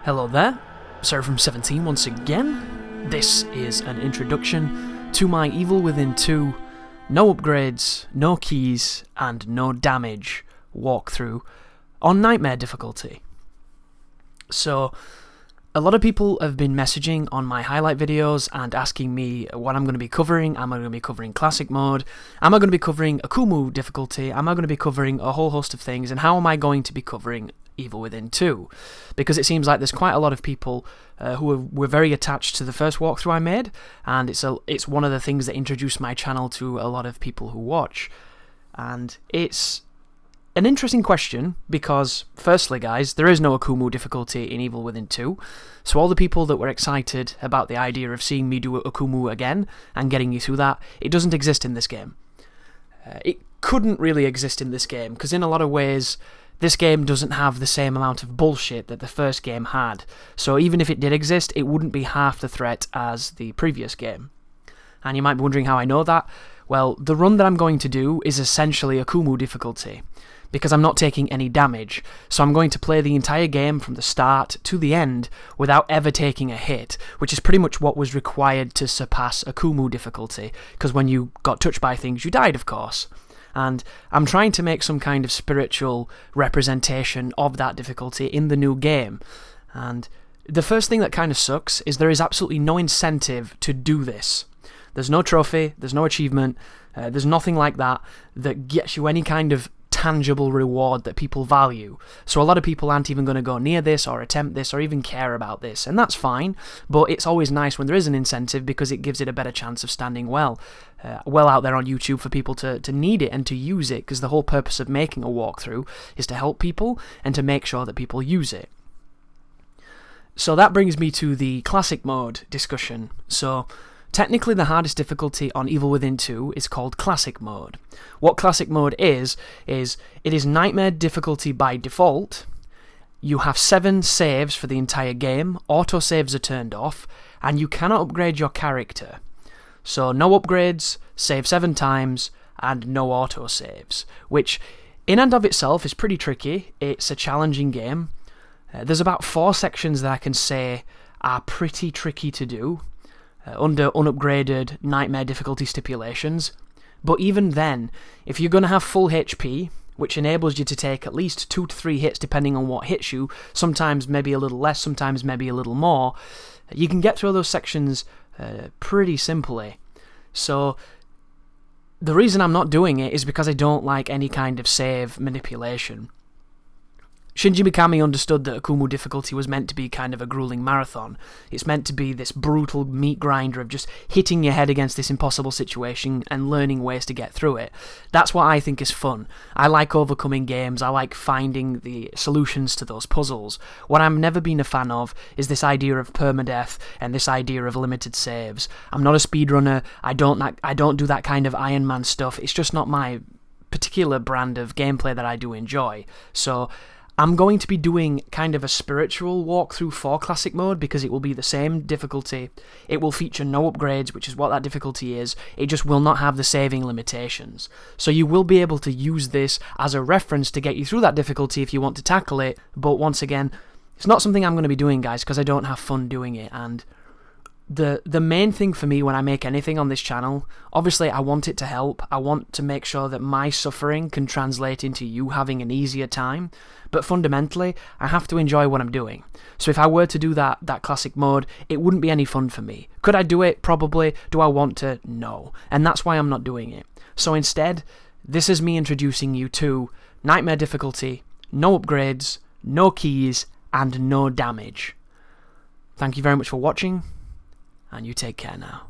Hello there, Sarah from 17 once again. This is an introduction to my Evil Within 2 no upgrades, no keys, and no damage walkthrough on Nightmare difficulty. So, a lot of people have been messaging on my highlight videos and asking me what I'm going to be covering. Am I going to be covering Classic Mode? Am I going to be covering Akuma difficulty? Am I going to be covering a whole host of things? And how am I going to be covering Evil Within 2? Because it seems like there's quite a lot of people who were very attached to the first walkthrough I made, and it's one of the things that introduced my channel to a lot of people who watch. And it's an interesting question because, firstly guys, there is no Akuma difficulty in Evil Within 2, so all the people that were excited about the idea of seeing me do Akuma again and getting you through that, it doesn't exist in this game. It couldn't really exist in this game, because in a lot of ways, this game doesn't have the same amount of bullshit that the first game had, so even if it did exist, it wouldn't be half the threat as the previous game. And you might be wondering how I know that. Well, the run that I'm going to do is essentially Akuma difficulty, because I'm not taking any damage, so I'm going to play the entire game from the start to the end without ever taking a hit, which is pretty much what was required to surpass Akuma difficulty, because when you got touched by things, you died, of course. And I'm trying to make some kind of spiritual representation of that difficulty in the new game. And the first thing that kind of sucks is there is absolutely no incentive to do this. There's no trophy, there's no achievement, there's nothing like that that gets you any kind of tangible reward that people value. So a lot of people aren't even going to go near this or attempt this or even care about this, and that's fine, but it's always nice when there is an incentive because it gives it a better chance of standing well out there on YouTube for people to need it and to use it, because the whole purpose of making a walkthrough is to help people and to make sure that people use it. So that brings me to the classic mode discussion. So technically the hardest difficulty on Evil Within 2 is called Classic Mode. What Classic Mode is it is Nightmare difficulty by default. You have 7 saves for the entire game, auto-saves are turned off, and you cannot upgrade your character. So no upgrades, save 7 times, and no auto-saves, which in and of itself is pretty tricky. It's a challenging game. There's about 4 sections that I can say are pretty tricky to do under unupgraded Nightmare difficulty stipulations, but even then, if you're going to have full HP, which enables you to take at least 2 to 3 hits depending on what hits you, sometimes maybe a little less, sometimes maybe a little more, you can get through those sections pretty simply. So the reason I'm not doing it is because I don't like any kind of save manipulation. Shinji Mikami understood that Akuma difficulty was meant to be kind of a grueling marathon. It's meant to be this brutal meat grinder of just hitting your head against this impossible situation and learning ways to get through it. That's what I think is fun. I like overcoming games, I like finding the solutions to those puzzles. What I've never been a fan of is this idea of permadeath and this idea of limited saves. I'm not a speedrunner, I don't do that kind of Iron Man stuff. It's just not my particular brand of gameplay that I do enjoy. So I'm going to be doing kind of a spiritual walkthrough for Classic Mode because it will be the same difficulty. It will feature no upgrades, which is what that difficulty is. It just will not have the saving limitations. So you will be able to use this as a reference to get you through that difficulty if you want to tackle it. But once again, it's not something I'm going to be doing, guys, because I don't have fun doing it. And the main thing for me when I make anything on this channel, obviously I want it to help. I want to make sure that my suffering can translate into you having an easier time, but fundamentally I have to enjoy what I'm doing. So if I were to do that Classic Mode, it wouldn't be any fun for me. Could I do it? Probably. Do I want to? No. And that's why I'm not doing it. So instead, this is me introducing you to Nightmare difficulty, no upgrades, no keys, and no damage. Thank you very much for watching, and you take care now.